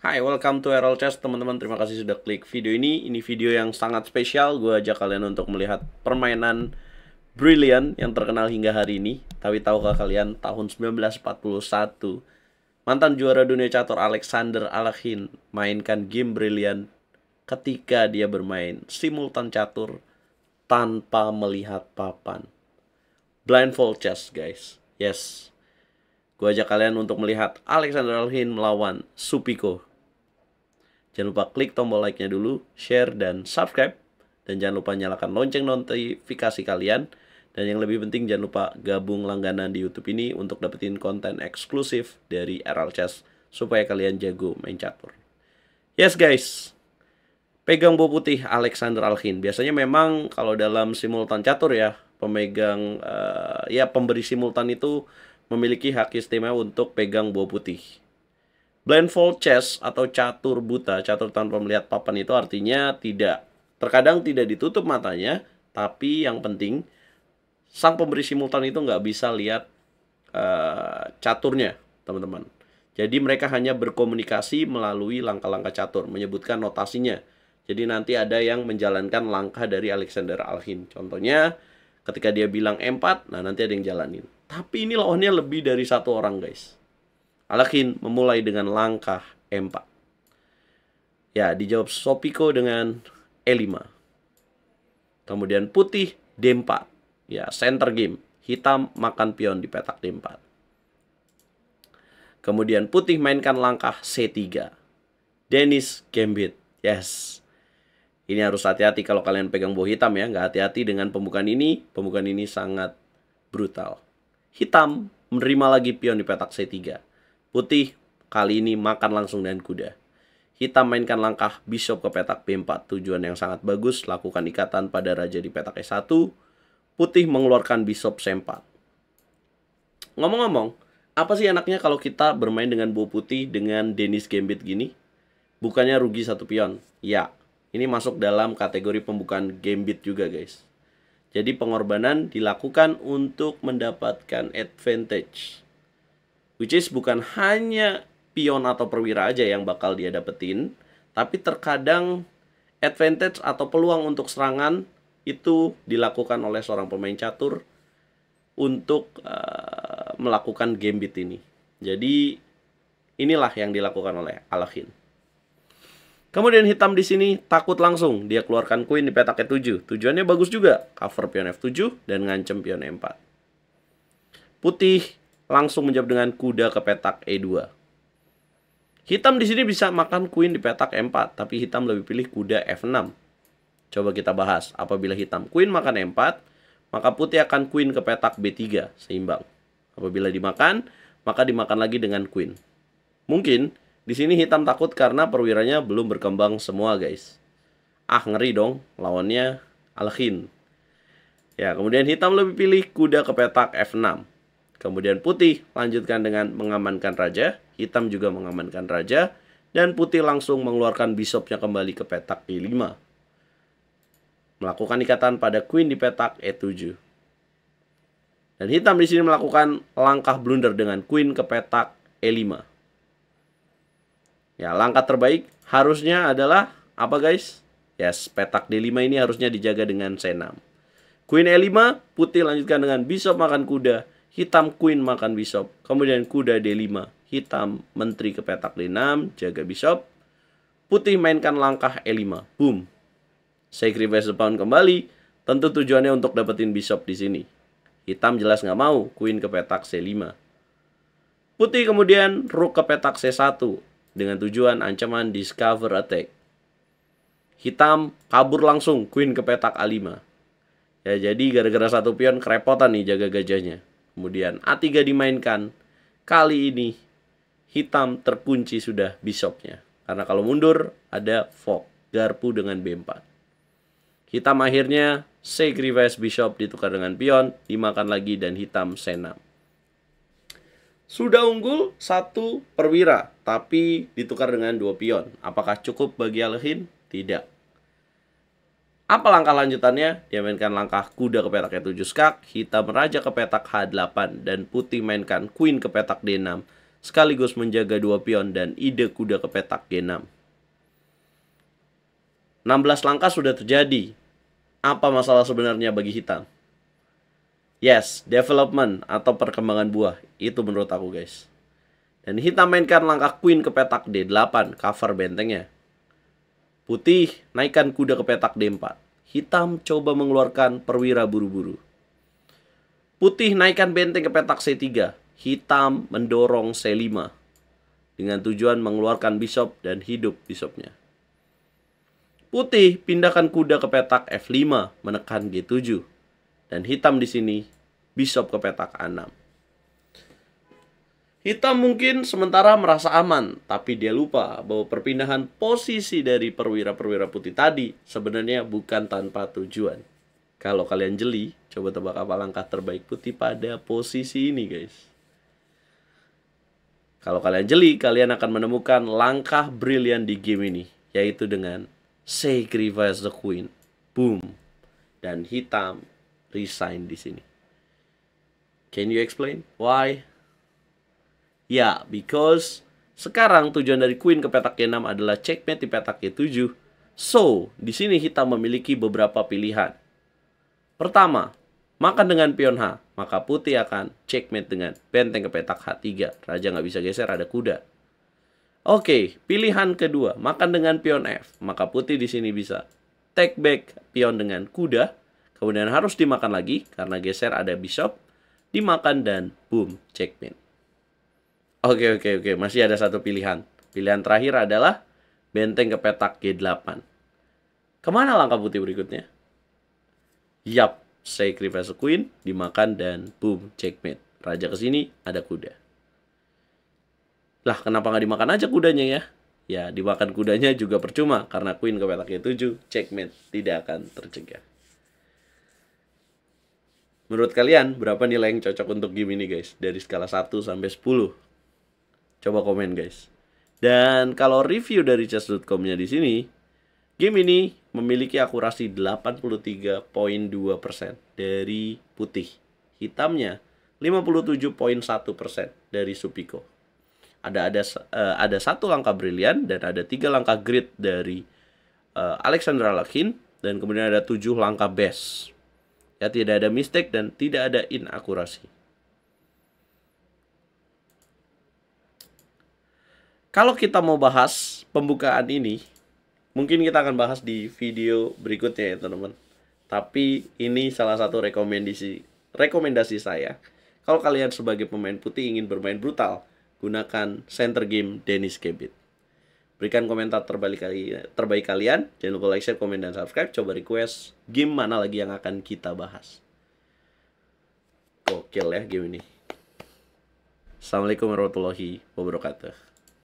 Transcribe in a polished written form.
Hai, welcome to Herald Chess teman-teman. Terima kasih sudah klik video ini. Ini video yang sangat spesial. Gue ajak kalian untuk melihat permainan Brilliant yang terkenal hingga hari ini. Tapi tahukah kalian tahun 1941 mantan juara dunia catur Alexander Alekhine mainkan game Brilliant ketika dia bermain simultan catur tanpa melihat papan. Blindfold chess, guys. Yes. Gue ajak kalian untuk melihat Alexander Alekhine melawan Supiko. Jangan lupa klik tombol like-nya dulu, share, dan subscribe. Dan jangan lupa nyalakan lonceng notifikasi kalian. Dan yang lebih penting, jangan lupa gabung langganan di YouTube ini untuk dapetin konten eksklusif dari Herald Chess supaya kalian jago main catur. Yes guys, pegang bow putih Alexander Alekhine. Biasanya memang kalau dalam simultan catur ya, pemberi simultan itu memiliki hak istimewa untuk pegang bow putih. Blindfold chess atau catur buta, catur tanpa melihat papan itu artinya terkadang tidak ditutup matanya, tapi yang penting sang pemberi simultan itu nggak bisa lihat caturnya, teman-teman. Jadi mereka hanya berkomunikasi melalui langkah-langkah catur, menyebutkan notasinya. Jadi nanti ada yang menjalankan langkah dari Alexander Alekhine. Contohnya ketika dia bilang E4, nah nanti ada yang jalanin. Tapi ini lawannya lebih dari satu orang, guys. Alekhine memulai dengan langkah E4. Ya, dijawab Supiko dengan E5. Kemudian putih D4. Ya, center game. Hitam makan pion di petak D4. Kemudian putih mainkan langkah C3. Danish Gambit. Yes. Ini harus hati-hati kalau kalian pegang bow hitam ya. Nggak hati-hati dengan pembukaan ini. Pembukaan ini sangat brutal. Hitam menerima lagi pion di petak C3. Putih kali ini makan langsung dengan kuda. Hitam mainkan langkah bishop ke petak B4. Tujuan yang sangat bagus, lakukan ikatan pada raja di petak E1. Putih mengeluarkan bishop C4. Ngomong-ngomong, apa sih enaknya kalau kita bermain dengan bow putih dengan Danish Gambit gini? Bukannya rugi satu pion? Ya, ini masuk dalam kategori pembukaan Gambit juga, guys. Jadi pengorbanan dilakukan untuk mendapatkan advantage. Which is bukan hanya pion atau perwira aja yang bakal dia dapetin, tapi terkadang advantage atau peluang untuk serangan itu dilakukan oleh seorang pemain catur untuk melakukan gambit ini. Jadi inilah yang dilakukan oleh Alekhine. Kemudian hitam di sini takut langsung, dia keluarkan queen di petak E7. Tujuannya bagus juga, cover pion F7 dan ngancem pion E4. Putih langsung menjawab dengan kuda ke petak E2. Hitam di sini bisa makan queen di petak E4, tapi hitam lebih pilih kuda F6. Coba kita bahas. Apabila hitam queen makan E4, maka putih akan queen ke petak B3, seimbang. Apabila dimakan, maka dimakan lagi dengan queen. Mungkin di sini hitam takut karena perwiranya belum berkembang semua, guys. Ngeri dong, lawannya Alekhine. Ya, kemudian hitam lebih pilih kuda ke petak F6. Kemudian putih lanjutkan dengan mengamankan raja. Hitam juga mengamankan raja. Dan putih langsung mengeluarkan bishopnya kembali ke petak E5. Melakukan ikatan pada queen di petak E7. Dan hitam di sini melakukan langkah blunder dengan queen ke petak E5. Ya, langkah terbaik harusnya adalah apa, guys? Yes, petak D5 ini harusnya dijaga dengan C6. Queen E5, putih lanjutkan dengan bishop makan kuda. Hitam queen makan bishop. Kemudian kuda D5. Hitam menteri ke petak D6. Jaga bishop. Putih mainkan langkah E5. Boom. Sacrifice the pawn kembali. Tentu tujuannya untuk dapetin bishop di sini. Hitam jelas nggak mau. Queen ke petak C5. Putih kemudian rook ke petak C1. Dengan tujuan ancaman discover attack. Hitam kabur langsung. Queen ke petak A5. Ya, jadi gara-gara satu pion kerepotan nih jaga gajahnya. Kemudian A3 dimainkan. Kali ini hitam terkunci sudah bishopnya. Karena kalau mundur ada fork, garpu dengan B4. Hitam akhirnya sacrifice bishop ditukar dengan pion, dimakan lagi dan hitam C6. Sudah unggul satu perwira, tapi ditukar dengan dua pion. Apakah cukup bagi Alekhine? Tidak. Apa langkah lanjutannya? Dia mainkan langkah kuda ke petak E7 skak, hitam raja ke petak H8, dan putih mainkan queen ke petak D6. sekaligus menjaga 2 pion dan ide kuda ke petak G6. 16 langkah sudah terjadi. Apa masalah sebenarnya bagi hitam? Yes, development atau perkembangan buah. Itu menurut aku, guys. Dan hitam mainkan langkah queen ke petak D8, cover bentengnya. Putih naikkan kuda ke petak D4. Hitam coba mengeluarkan perwira buru-buru. Putih naikkan benteng ke petak C3. Hitam mendorong C5 dengan tujuan mengeluarkan bishop dan hidup bishopnya. Putih pindahkan kuda ke petak F5 menekan G7. Dan hitam di sini bishop ke petak A6. Hitam mungkin sementara merasa aman, tapi dia lupa bahwa perpindahan posisi dari perwira-perwira putih tadi sebenarnya bukan tanpa tujuan. Kalau kalian jeli, coba tebak apa langkah terbaik putih pada posisi ini, guys. Kalau kalian jeli, kalian akan menemukan langkah brilian di game ini, yaitu dengan sacrifice the queen. Boom. Dan hitam resign di sini. Can you explain why? Ya, because sekarang tujuan dari queen ke petak G6 adalah checkmate di petak G7. So, di sini hitam memiliki beberapa pilihan. Pertama, makan dengan pion H, maka putih akan checkmate dengan benteng ke petak H3. Raja nggak bisa geser, ada kuda. Oke, pilihan kedua, makan dengan pion F, maka putih di sini bisa take back pion dengan kuda. Kemudian harus dimakan lagi karena geser ada bishop, dimakan dan boom, checkmate. Oke, masih ada satu pilihan. Pilihan terakhir adalah benteng ke petak G8. Kemana langkah putih berikutnya? Yap, sacrifice the queen, dimakan dan boom, checkmate. Raja ke sini, ada kuda. Lah, kenapa nggak dimakan aja kudanya ya? Ya, dimakan kudanya juga percuma karena queen ke petak G7, checkmate, tidak akan tercegah. Menurut kalian, berapa nilai yang cocok untuk game ini, guys? Dari skala 1 sampai 10. Coba komen, guys. Dan kalau review dari chess.com-nya di sini, game ini memiliki akurasi 83.2% dari putih. Hitamnya 57.1% dari Supiko. Ada satu langkah brilian dan ada 3 langkah grid dari Alexander Alekhine, dan kemudian ada 7 langkah best. Ya, tidak ada mistake dan tidak ada inakurasi. Kalau kita mau bahas pembukaan ini, mungkin kita akan bahas di video berikutnya ya, teman-teman. Tapi ini salah satu rekomendasi saya. Kalau kalian sebagai pemain putih ingin bermain brutal, gunakan center game Denis Gambit. Berikan komentar terbaik kalian. Jangan lupa like, share, komen, dan subscribe. Coba request game mana lagi yang akan kita bahas. Gokil ya game ini. Assalamualaikum warahmatullahi wabarakatuh.